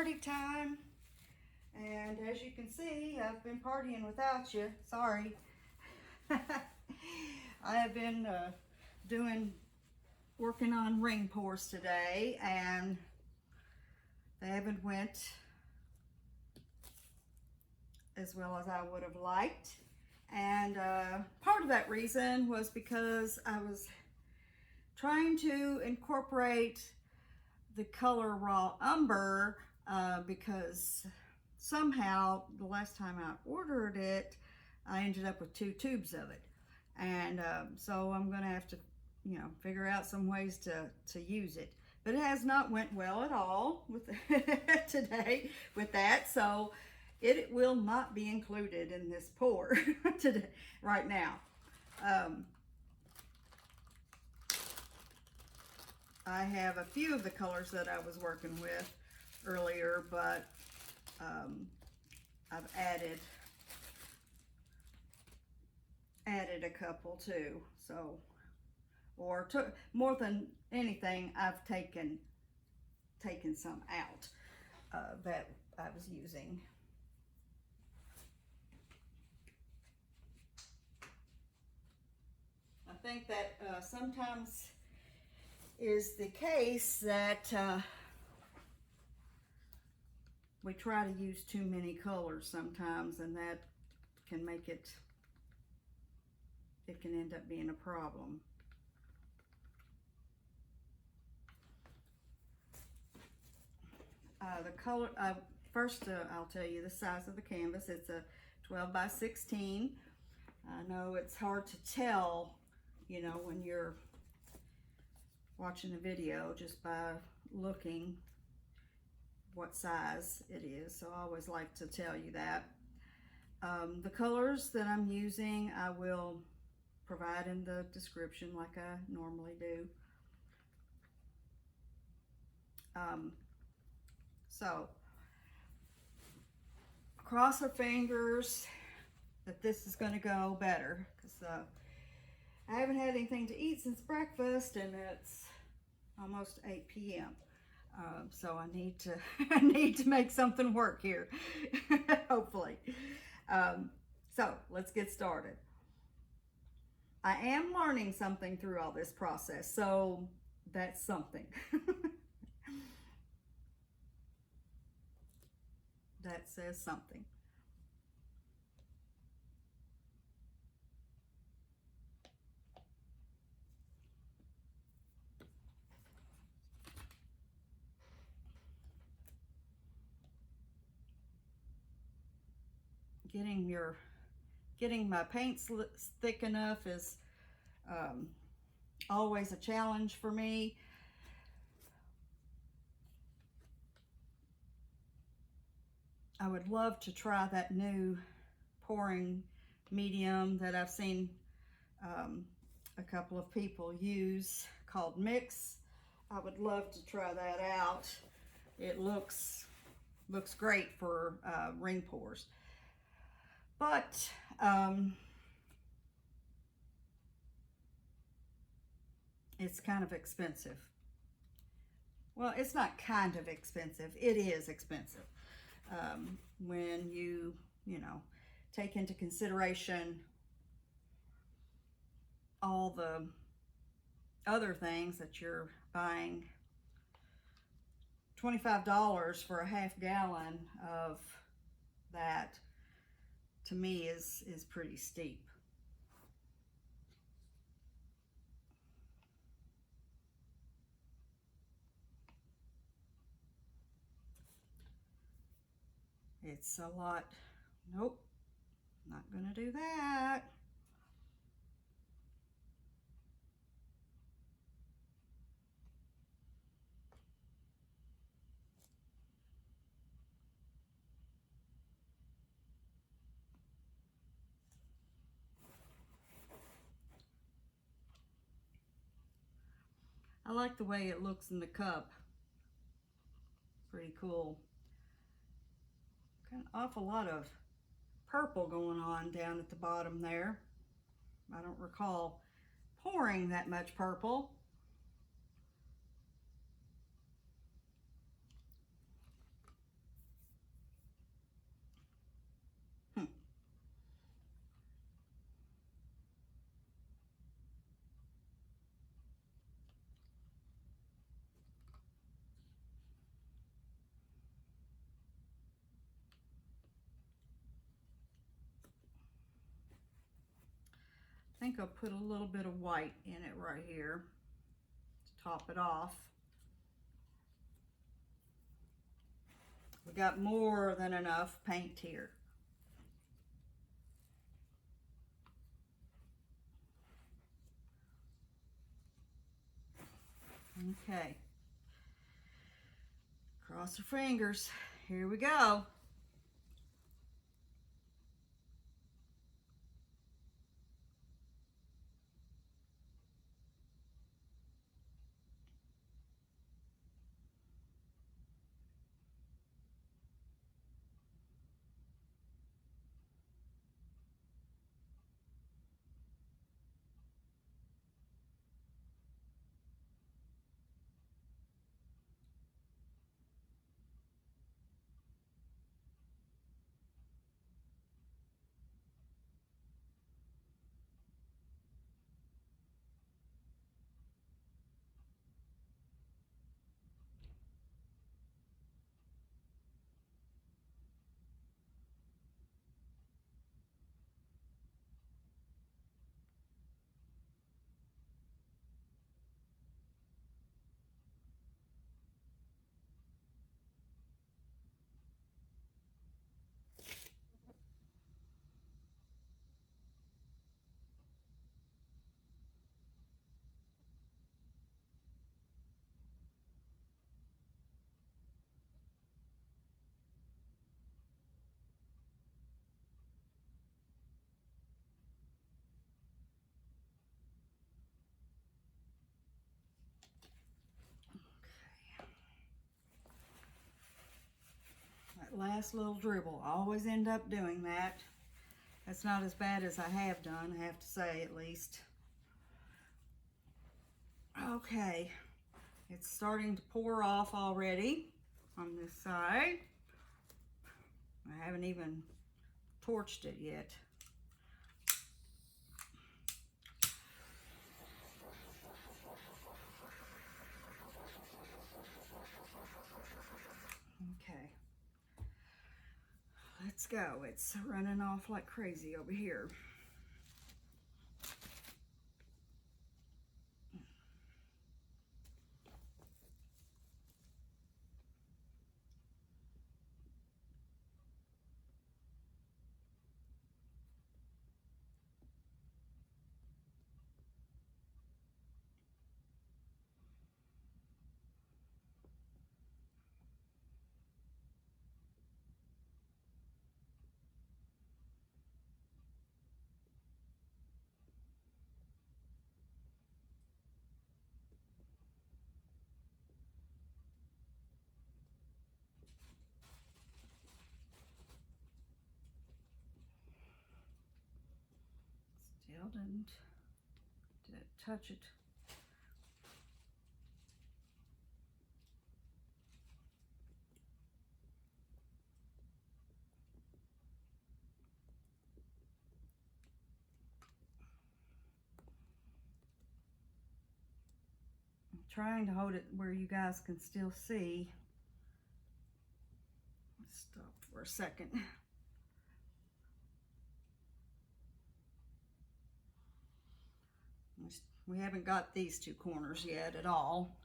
party time. And as you can see, I've been partying without you. Sorry. I have been working on ring pours today, and they haven't went as well as I would have liked. And part of that reason was because I was trying to incorporate the color raw umber because somehow the last time I ordered it, I ended up with 2 tubes of it. And so I'm gonna have to, figure out some ways to use it. But it has not went well at all with today with that, so it will not be included in this pour today, right now. I have a few of the colors that I was working with earlier, but I've added a couple too. So, or more than anything, I've taken some out that I was using. I think that sometimes is the case that we try to use too many colors sometimes, and that can make it can end up being a problem. The color, first I'll tell you the size of the canvas. It's a 12 by 16. I know it's hard to tell, when you're watching the video just by looking what size it is, so I always like to tell you that. The colors that I'm using I will provide in the description like I normally do. So cross our fingers that this is going to go better, because I haven't had anything to eat since breakfast, and it's almost 8 p.m. So I need to I need to make something work here, hopefully. So let's get started. I am learning something through all this process, so that's something. That says something. Getting my paints thick enough is always a challenge for me. I would love to try that new pouring medium that I've seen a couple of people use called Mix. I would love to try that out. It looks great for ring pours. But it's kind of expensive. Well, it's not kind of expensive. It is expensive. When you take into consideration all the other things that you're buying. $25 for a half gallon of that, to me, is pretty steep. It's a lot. Nope, not gonna do that. I like the way it looks in the cup. Pretty cool. Got an awful lot of purple going on down at the bottom there. I don't recall pouring that much purple. think I'll put a little bit of white in it right here to top it off. We got more than enough paint here. Okay. Cross your fingers. Here we go. That last little dribble, I always end up doing that. That's not as bad as I have done, I have to say, at least. Okay, it's starting to pour off already on this side. I haven't even torched it yet. Okay, let's go. It's running off like crazy over here. Still didn't touch it. I'm trying to hold it where you guys can still see. Let's stop for a second. We haven't got these two corners yet at all.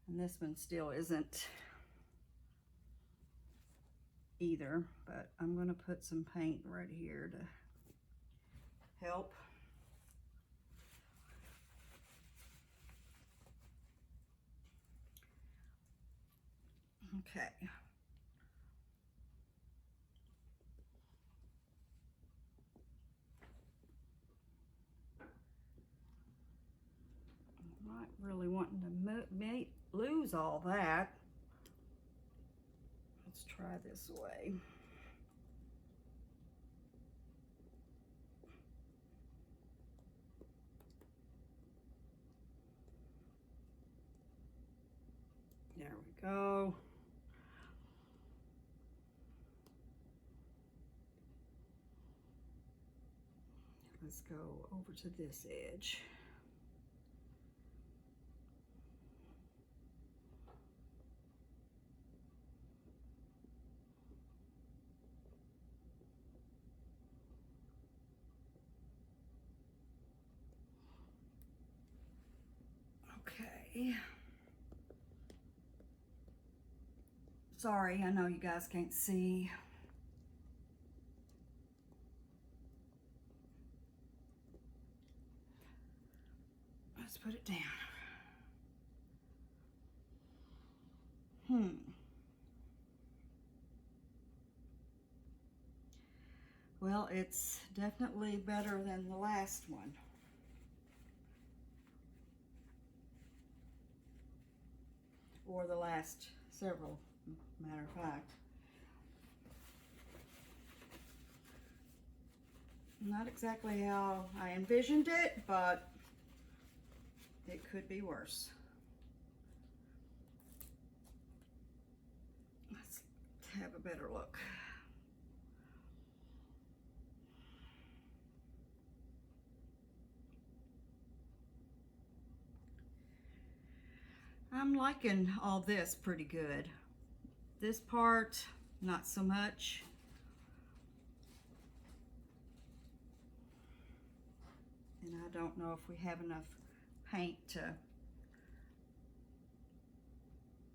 And this one still isn't either, but I'm going to put some paint right here to help. Okay. I'm not really wanting to lose all that. Let's try this way. There we go. Let's go over to this edge. Okay. Sorry, I know you guys can't see. Let's put it down. Well, it's definitely better than the last one. Or the last several, matter of fact. Not exactly how I envisioned it, but it could be worse. Let's have a better look. I'm liking all this pretty good. This part, not so much. And I don't know if we have enough paint to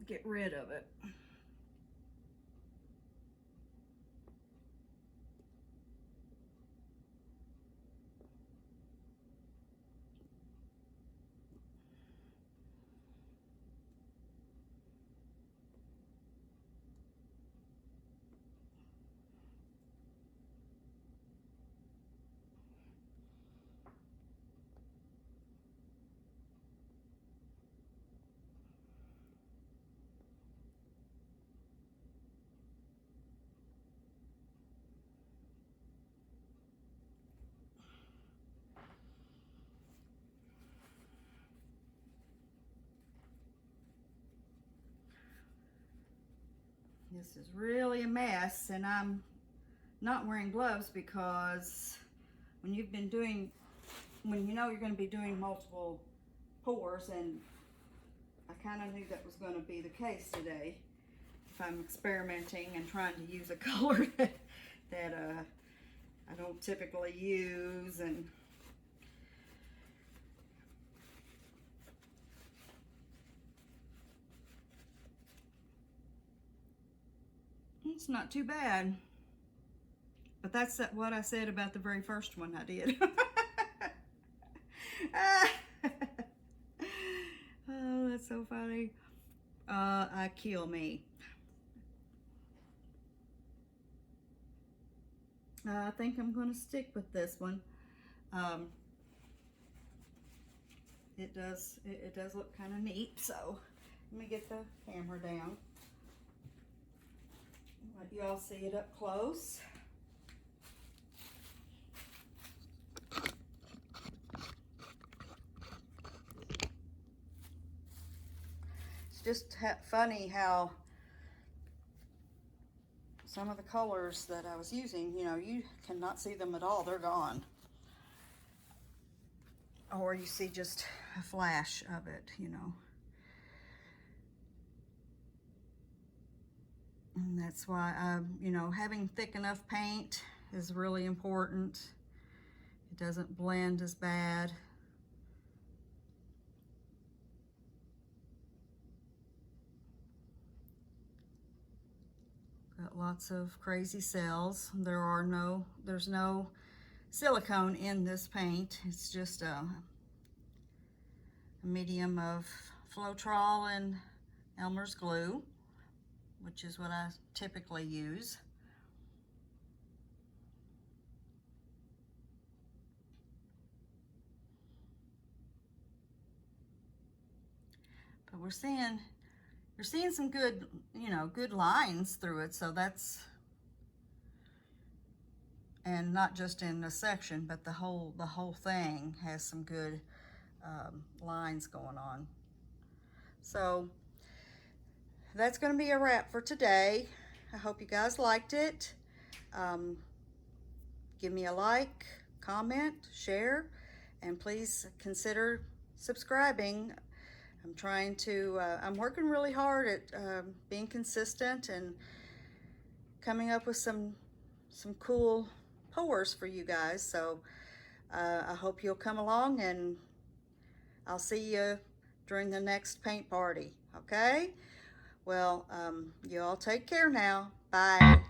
get rid of it. This is really a mess, and I'm not wearing gloves because when you know you're going to be doing multiple pours, and I kind of knew that was going to be the case today if I'm experimenting and trying to use a color that I don't typically use. And it's not too bad. But that's what I said about the very first one I did. Oh, that's so funny. I kill me. I think I'm going to stick with this one. It does look kind of neat. So let me get the camera down. Let you all see it up close. It's just funny how some of the colors that I was using, you know, you cannot see them at all. They're gone. Or you see just a flash of it, you know. And that's why, you know, having thick enough paint is really important. It doesn't blend as bad. Got lots of crazy cells. There's no silicone in this paint. It's just a medium of Floetrol and Elmer's glue, which is what I typically use. But you're seeing some good, you know, good lines through it, so that's, and not just in a section, but the whole thing has some good lines going on. So that's going to be a wrap for today. I hope you guys liked it. Give me a like, comment, share, and please consider subscribing. I'm working really hard at being consistent and coming up with some cool pours for you guys. So I hope you'll come along, and I'll see you during the next paint party, okay? Well, you all take care now. Bye.